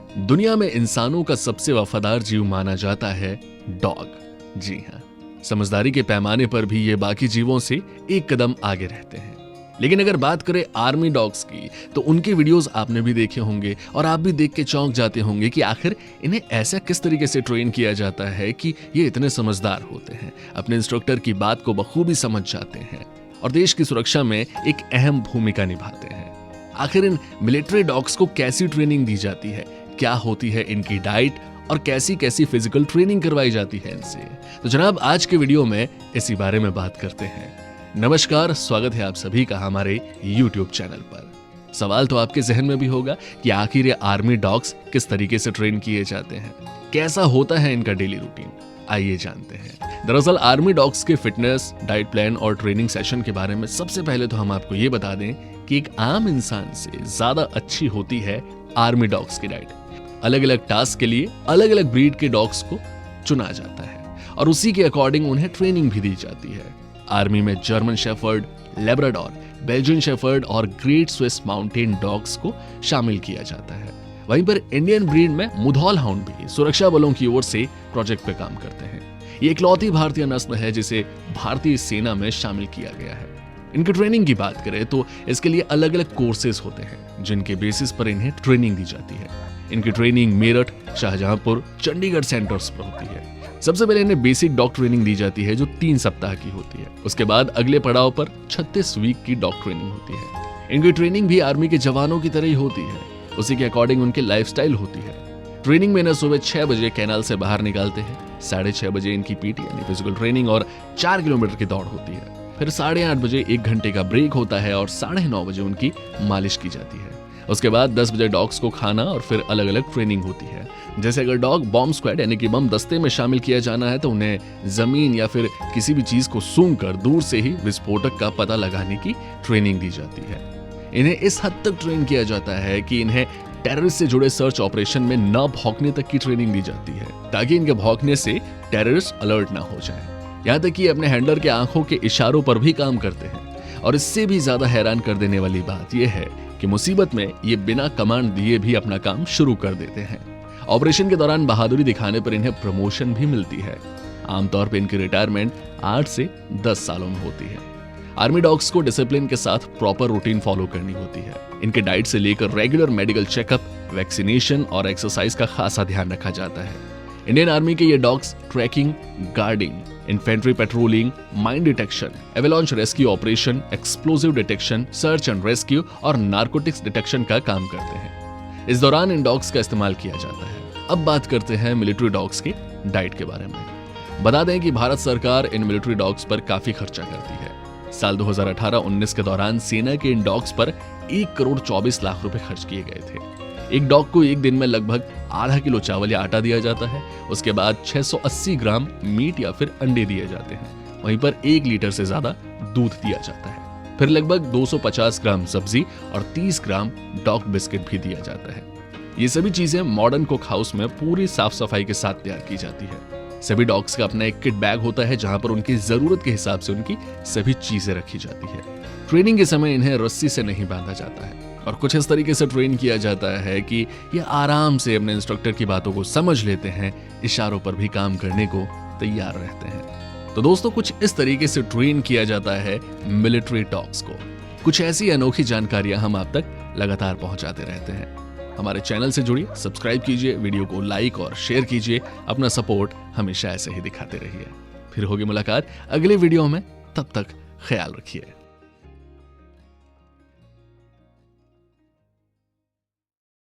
दुनिया में इंसानों का सबसे वफादार जीव माना जाता है डॉग। जी हाँ, समझदारी के पैमाने पर भी ये बाकी जीवों से एक कदम आगे रहते हैं। लेकिन अगर बात करें आर्मी डॉग्स की, तो उनके वीडियोस आपने भी देखे होंगे और आप भी देख के चौंक जाते होंगे कि आखिर इन्हें ऐसा किस तरीके से ट्रेन किया जाता है कि ये इतने समझदार होते हैं, अपने इंस्ट्रक्टर की बात को बखूबी समझ जाते हैं और देश की सुरक्षा में एक अहम भूमिका निभाते हैं। आखिर इन मिलिट्री डॉग्स को कैसी ट्रेनिंग दी जाती है, क्या होती है इनकी डाइट और कैसी कैसी फिजिकल ट्रेनिंग करवाई जाती है इनसे, तो जनाब आज के वीडियो में इसी बारे में बात करते हैं। नमस्कार, स्वागत है आप सभी का हमारे YouTube चैनल पर। सवाल तो आपके जहन में भी होगा कि आखिर ये आर्मी डॉग्स किस तरीके से ट्रेन किए जाते हैं, कैसा होता है इनका डेली रूटीन, आइए जानते हैं। दरअसल आर्मी डॉग्स के फिटनेस, डाइट प्लान और ट्रेनिंग सेशन के बारे में सबसे पहले तो हम आपको ये बता दें कि एक आम इंसान से ज्यादा अच्छी होती है आर्मी डॉग्स की डाइट। अलग अलग टास्क के लिए अलग अलग ब्रीड के डॉग्स को चुना जाता है और उसी के अकॉर्डिंग उन्हें ट्रेनिंग भी दी जाती है। आर्मी में German shepherd, Labrador, Belgian shepherd और ग्रेट स्विस माउंटेन डॉग्स को शामिल किया जाता है। वहीं पर इंडियन ब्रीड में मुधोल हाउंड भी सुरक्षा बलों की ओर से प्रोजेक्ट पे काम करते हैं। ये इकलौती भारतीय नस्ल है जिसे भारतीय सेना में शामिल किया गया है। इनकी ट्रेनिंग की बात करें तो इसके लिए अलग अलग कोर्सेज होते हैं जिनके बेसिस पर इन्हें ट्रेनिंग दी जाती है। इनकी ट्रेनिंग मेरठ, शाहजहांपुर, चंडीगढ़ सेंटर्स पर होती है। सबसे पहले इन्हें बेसिक डॉग ट्रेनिंग दी जाती है जो 3 सप्ताह की होती है। उसके बाद अगले पड़ाव पर 36 वीक की डॉग ट्रेनिंग होती है। इनकी ट्रेनिंग भी आर्मी के जवानों की तरह ही होती है, उसी के अकॉर्डिंग उनकी लाइफस्टाइल होती है। ट्रेनिंग में इन्हें सुबह 6 बजे कैनाल से बाहर निकालते हैं, 6:30 बजे इनकी पीटी यानी फिजिकल ट्रेनिंग और 4 किलोमीटर की दौड़ होती है। फिर 8:30 बजे 1 घंटे का ब्रेक होता है और 9:30 बजे उनकी मालिश की जाती है। उसके बाद 10 बजे डॉग्स को खाना और फिर अलग अलग ट्रेनिंग होती है। जैसे अगर डॉग बॉम्ब स्क्वाड यानी कि बम दस्ते में शामिल किया जाना है तो उन्हें जमीन या फिर किसी भी चीज को सूंघकर दूर से ही विस्फोटक का पता लगाने की ट्रेनिंग दी जाती है। इन्हें इस हद तक ट्रेन किया जाता है कि इन्हें टेररिस्ट से जुड़े सर्च ऑपरेशन में न भौंकने तक की ट्रेनिंग दी जाती है ताकि इनके भौंकने से टेररिस्ट अलर्ट ना हो जाए। यहाँ तक कि अपने हैंडलर के आंखों के इशारों पर भी काम करते हैं। और इससे भी ज्यादा हैरान कर देने वाली बात यह है कि मुसीबत में ये बिना कमांड दिए भी अपना काम शुरू कर देते हैं। ऑपरेशन के दौरान बहादुरी दिखाने पर इन्हें प्रमोशन भी मिलती है। आमतौर पर इनकी रिटायरमेंट 8 से 10 सालों में होती है। आर्मी डॉग्स को डिसिप्लिन के साथ प्रॉपर रूटीन फॉलो करनी होती है। इनके डाइट से लेकर रेगुलर मेडिकल चेकअप, वैक्सीनेशन और एक्सरसाइज का खासा ध्यान रखा जाता है। इंडियन आर्मी के ये dogs tracking, guarding, infantry patrolling, mine detection, avalanche rescue operation, explosive detection, search and rescue और नार्कोटिक्स डिटेक्शन का काम करते हैं। इस दौरान इन डॉग्स का इस्तेमाल किया जाता है। अब बात करते हैं मिलिट्री डॉग्स की डाइट के बारे में। बता दें कि भारत सरकार इन मिलिट्री डॉग्स पर काफी खर्चा करती है। साल 2018-19 के दौरान सेना के इन डॉग्स पर 1 करोड़ 24 लाख रुपए खर्च किए गए थे। एक डॉग को एक दिन में लगभग आधा किलो चावल या आटा दिया जाता है। उसके बाद 680 ग्राम मीट या फिर अंडे दिए जाते हैं। वहीं पर 1 लीटर से ज्यादा दूध दिया जाता है। फिर लगभग 250 ग्राम सब्जी और 30 ग्राम डॉग बिस्किट भी दिया जाता है। ये सभी चीजें मॉडर्न कुक हाउस में पूरी साफ सफाई के साथ तैयार की जाती है। सभी डॉग्स का अपना एक किट बैग होता है जहां पर उनकी जरूरत के हिसाब से उनकी सभी चीजें रखी जाती है। ट्रेनिंग के समय इन्हें रस्सी से नहीं बांधा जाता है और कुछ इस तरीके से ट्रेन किया जाता है कि ये आराम से अपने इंस्ट्रक्टर की बातों को समझ लेते हैं, इशारों पर भी काम करने को तैयार रहते हैं। तो दोस्तों, कुछ इस तरीके से ट्रेन किया जाता है मिलिट्री डॉग्स को। कुछ ऐसी अनोखी जानकारियां हम आप तक लगातार पहुंचाते रहते हैं। हमारे चैनल से जुड़िए, सब्सक्राइब कीजिए, वीडियो को लाइक और शेयर कीजिए। अपना सपोर्ट हमेशा ऐसे ही दिखाते रहिए। फिर होगी मुलाकात अगले वीडियो में, तब तक ख्याल रखिए।